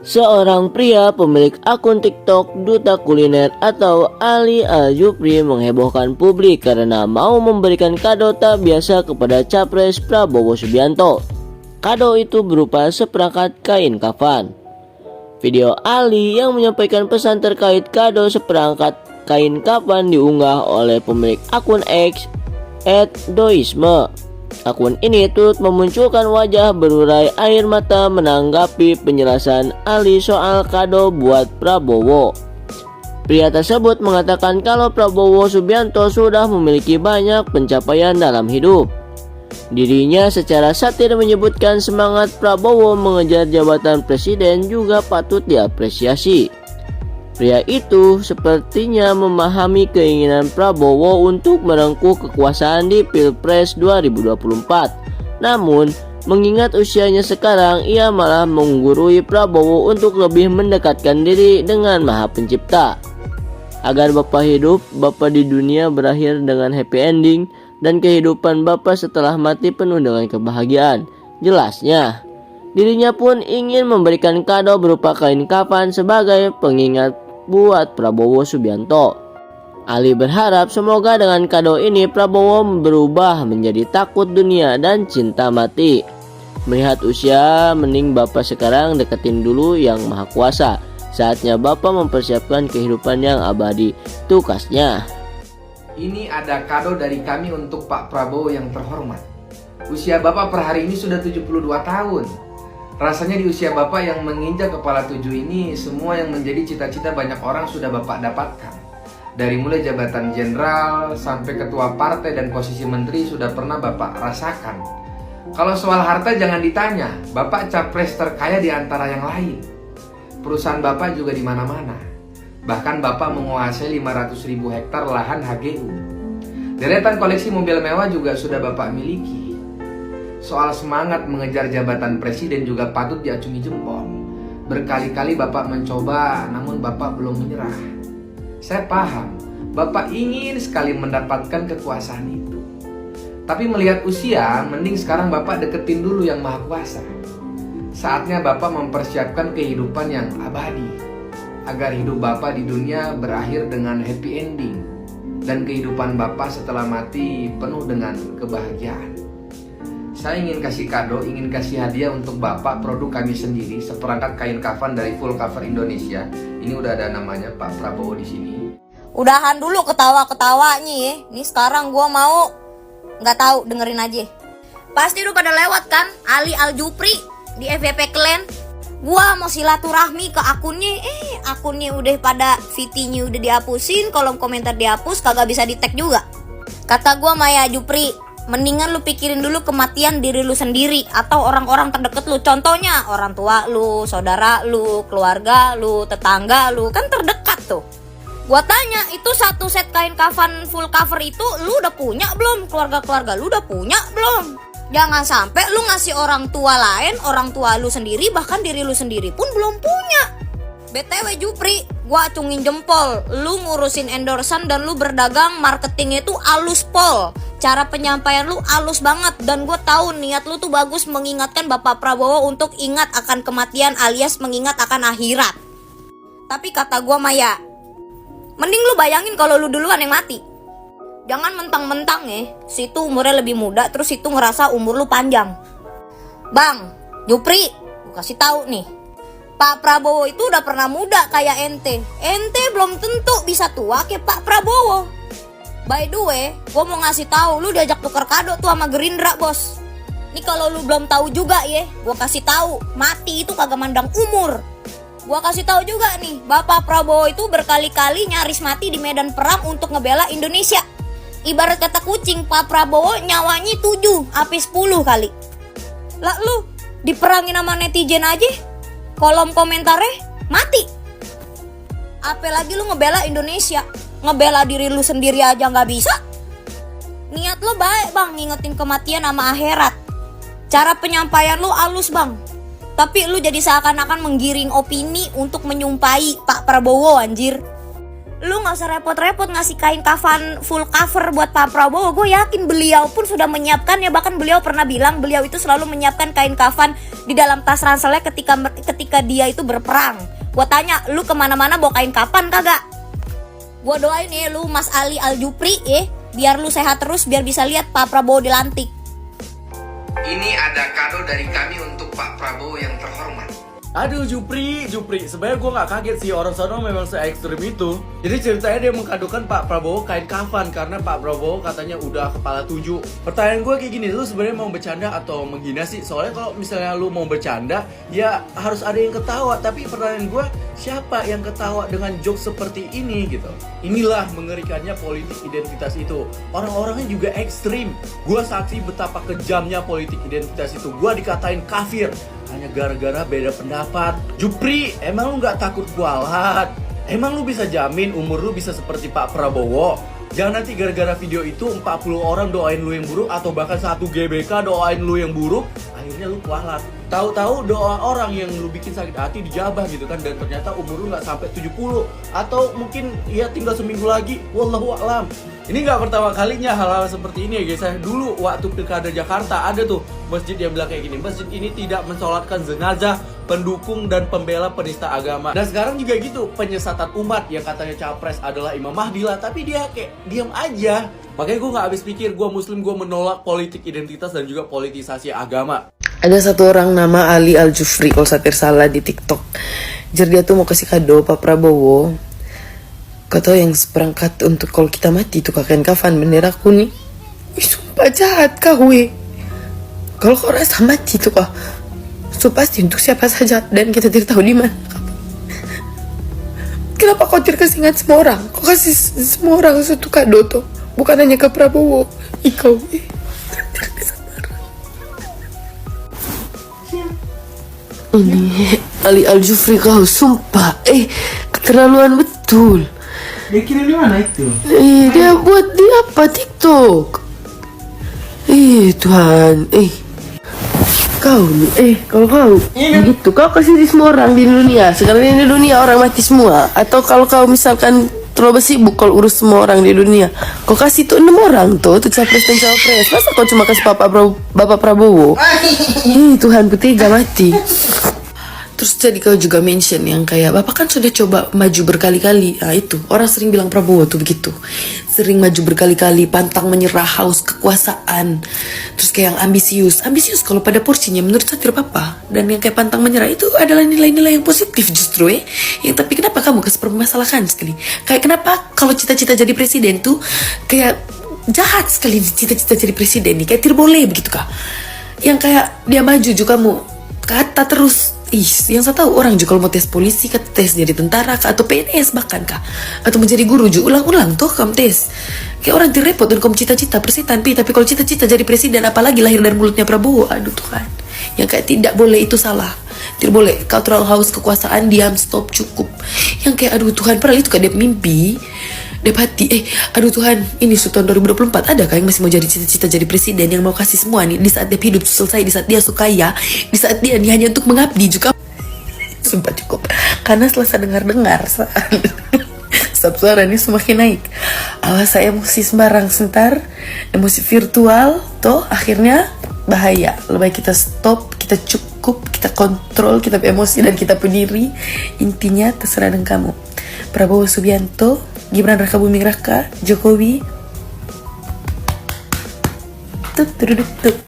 Seorang pria pemilik akun TikTok Duta Kuliner atau Ali Al-Jupri menghebohkan publik karena mau memberikan kado tak biasa kepada Capres Prabowo Subianto. Kado itu berupa seperangkat kain kafan. Video Ali yang menyampaikan pesan terkait kado seperangkat kain kafan diunggah oleh pemilik akun X @doisme. Akun ini turut memunculkan wajah berurai air mata menanggapi penjelasan Ali soal kado buat Prabowo. Pria tersebut mengatakan kalau Prabowo Subianto sudah memiliki banyak pencapaian dalam hidup. Dirinya secara satir menyebutkan semangat Prabowo mengejar jabatan presiden juga patut diapresiasi. Pria itu sepertinya memahami keinginan Prabowo untuk merengkuh kekuasaan di Pilpres 2024. Namun, mengingat usianya sekarang, ia malah menggurui Prabowo untuk lebih mendekatkan diri dengan Maha Pencipta. Agar Bapak hidup, Bapak di dunia berakhir dengan happy ending, dan kehidupan Bapak setelah mati penuh dengan kebahagiaan. Jelasnya, dirinya pun ingin memberikan kado berupa kain kafan sebagai pengingat buat Prabowo Subianto. Ali berharap semoga dengan kado ini Prabowo berubah menjadi takut dunia dan cinta mati. Melihat usia, mending Bapak sekarang deketin dulu yang Maha Kuasa. Saatnya Bapak mempersiapkan kehidupan yang abadi, tukasnya. Ini ada kado dari kami untuk Pak Prabowo yang terhormat. Usia Bapak per hari ini sudah 72 tahun. Rasanya di usia Bapak yang menginjak kepala 7 ini, semua yang menjadi cita-cita banyak orang sudah Bapak dapatkan. Dari mulai jabatan jenderal sampai ketua partai dan posisi menteri sudah pernah Bapak rasakan. Kalau soal harta jangan ditanya, Bapak capres terkaya di antara yang lain. Perusahaan Bapak juga di mana-mana. Bahkan Bapak menguasai 500.000 hektar lahan HGU. Deretan koleksi mobil mewah juga sudah Bapak miliki. Soal semangat mengejar jabatan presiden juga patut diacungi jempol. Berkali-kali Bapak mencoba, namun Bapak belum menyerah. Saya paham, Bapak ingin sekali mendapatkan kekuasaan itu. Tapi melihat usia, mending sekarang Bapak deketin dulu yang Maha Kuasa. Saatnya Bapak mempersiapkan kehidupan yang abadi, agar hidup Bapak di dunia berakhir dengan happy ending, dan kehidupan Bapak setelah mati penuh dengan kebahagiaan. Saya ingin kasih kado, ingin kasih hadiah untuk Bapak produk kami sendiri, seperangkat kain kafan dari Full Cover Indonesia. Ini udah ada namanya Pak Prabowo di sini. Udahan dulu ketawa-ketawanya ya. Nih sekarang gua mau nggak tahu, dengerin aja. Pasti udah pada lewat kan Ali Al-Jupri di FVP Clan. Gua mau silaturahmi ke akunnya, akunnya udah pada VT-nya udah dihapusin, kolom komentar dihapus, kagak bisa di-tag juga. Kata gua Maya Jupri, mendingan lu pikirin dulu kematian diri lu sendiri atau orang-orang terdekat lu. Contohnya orang tua lu, saudara lu, keluarga lu, tetangga lu, kan terdekat tuh. Gua tanya, itu satu set kain kafan full cover itu lu udah punya belum? Keluarga-keluarga lu udah punya belum? Jangan sampai lu ngasih orang tua lain, orang tua lu sendiri, bahkan diri lu sendiri pun belum punya. BTW Jupri, gua acungin jempol. Lu ngurusin endorsan dan lu berdagang marketingnya tuh alus pol. Cara penyampaian lu alus banget, dan gue tahu niat lu tuh bagus mengingatkan Bapak Prabowo untuk ingat akan kematian alias mengingat akan akhirat. Tapi kata gue Maya, mending lu bayangin kalau lu duluan yang mati. Jangan mentang-mentang ya, situ umurnya lebih muda terus itu ngerasa umur lu panjang. Bang, Jupri, gue kasih tahu nih. Pak Prabowo itu udah pernah muda kayak ente. Ente belum tentu bisa tua kayak Pak Prabowo. By the way, gue mau ngasih tahu, lu diajak tuker kado tuh sama Gerindra, bos. Nih kalau lu belum tahu juga ya, gue kasih tahu, mati itu kagak mandang umur. Gue kasih tahu juga nih, Bapak Prabowo itu berkali-kali nyaris mati di medan perang untuk ngebela Indonesia. Ibarat kata kucing, Pak Prabowo nyawanya 7 sampai 10 kali. Lah lu diperangin sama netizen aja, kolom komentarnya mati. Apalagi lu ngebela Indonesia. Ngebela diri lu sendiri aja gak bisa. Niat lu baik bang, ngingetin kematian sama akhirat. Cara penyampaian lu halus bang, tapi lu jadi seakan-akan menggiring opini untuk menyumpahi Pak Prabowo anjir. Lu gak usah repot-repot ngasih kain kafan full cover buat Pak Prabowo. Gue yakin beliau pun sudah menyiapkan ya. Bahkan beliau pernah bilang beliau itu selalu menyiapkan kain kafan di dalam tas ranselnya ketika dia itu berperang. Gue tanya, lu kemana-mana bawa kain kafan kagak? Gue doain ya lu Mas Ali Al-Jupri biar lu sehat terus, biar bisa lihat Pak Prabowo dilantik. Ini ada kado dari kami untuk Pak Prabowo yang terhormat. Aduh Jupri, sebenarnya gue gak kaget sih, orang sono memang se-ekstrim itu. Jadi ceritanya dia mengkadokan Pak Prabowo kain kafan karena Pak Prabowo katanya udah kepala 7. Pertanyaan gue kayak gini, lu sebenarnya mau bercanda atau menghina sih? Soalnya kalau misalnya lu mau bercanda, ya harus ada yang ketawa. Tapi pertanyaan gue, siapa yang ketawa dengan jokes seperti ini gitu? Inilah mengerikannya politik identitas itu. Orang-orangnya juga ekstrim. Gue saksi betapa kejamnya politik identitas itu. Gue dikatain kafir hanya gara-gara beda pendapat. Jupri, emang lu gak takut kualat? Emang lu bisa jamin umur lu bisa seperti Pak Prabowo? Jangan nanti gara-gara video itu 40 orang doain lu yang buruk, atau bahkan 1 GBK doain lu yang buruk, akhirnya lu kualat. Tahu-tahu doa orang yang lu bikin sakit hati dijabah gitu kan, dan ternyata umur lu gak sampai 70, atau mungkin ya tinggal seminggu lagi, wallahu a'lam. Ini gak pertama kalinya hal-hal seperti ini ya guys. Dulu waktu pilkada Jakarta ada tuh masjid yang bilang kayak gini, masjid ini tidak mensolatkan jenazah pendukung dan pembela penista agama. Dan sekarang juga gitu, penyesatan umat yang katanya capres adalah Imam Mahdi lah, tapi dia kayak diam aja. Makanya gue gak habis pikir, gue muslim, gue menolak politik identitas dan juga politisasi agama. Ada satu orang nama Ali Al-Jufri, kalau saya tidak salah, di TikTok. Jadi dia tuh mau kasih kado Pak Prabowo. Kau tahu yang seperangkat untuk kalau kita mati tuh kain kafan bendera kuning. Wih, sumpah jahat kau weh. Kalau kau rasa mati tuh kau, so pasti untuk siapa saja dan kita tidak tahu di mana. Kenapa kau tidak kasih ingat semua orang? Kau kasih semua orang satu kado tuh, bukan hanya ke Prabowo. Ikau ini Ali Al-Jufri, kau sumpah keterlaluan betul. Dia kira di mana itu? Dia buat di apa TikTok? Tuhan, kau nih, kalau kau begitu, kau kasih di semua orang di dunia. Sekarang ini di dunia orang mati semua. Atau kalau kau misalkan terlalu sibuk kalau urus semua orang di dunia, kau kasih tuh 6 orang tuh capres dan cawapres. Masa kau cuma kasih Bapak Prabowo? Tuhan putih gak mati. Terus jadi kau juga mention yang kayak Bapak kan sudah coba maju berkali-kali. Nah itu, orang sering bilang Prabowo tuh begitu. Sering maju berkali-kali, pantang menyerah, haus kekuasaan. Terus kayak yang ambisius. Ambisius kalau pada porsinya menurut saya tidak apa-apa. Dan yang kayak pantang menyerah itu adalah nilai-nilai yang positif justru Yang tapi kenapa kamu kasih permasalahan sekali? Kayak kenapa kalau cita-cita jadi presiden tuh kayak jahat sekali cita-cita jadi presiden nih. Kayak tidak boleh begitu kah? Yang kayak dia maju juga kamu kata terus. Yang saya tahu orang juga kalau mau tes polisi, kah, tes jadi tentara, kah, atau PNS bahkan kah, atau menjadi guru juga ulang-ulang tuh kamu tes. Kayak orang direpot dan kamu cita-cita presiden, tapi kalau cita-cita jadi presiden, apalagi lahir dari mulutnya Prabowo, aduh Tuhan. Yang kayak tidak boleh, itu salah. Tidak boleh, kau terlalu haus kekuasaan, diam, stop, cukup. Yang kayak aduh Tuhan, padahal itu kayak dia mimpi. Hati, aduh Tuhan, ini tahun 2024 ada kah yang masih mau jadi cita-cita jadi presiden, yang mau kasih semua nih di saat dia hidup selesai, di saat dia kaya, di saat dia nih hanya untuk mengabdi juga. Sumpah cukup, karena setelah saya dengar suara ini semakin naik. Awas saya emosi sembarang sebentar, emosi virtual, toh akhirnya bahaya. Lebih baik kita stop, kita cukup, kita kontrol, kita emosi dan kita pendiri. Intinya terserah dengan kamu. Prabowo Subianto, Gibran Rakabuming Raka, Jokowi. Tuh.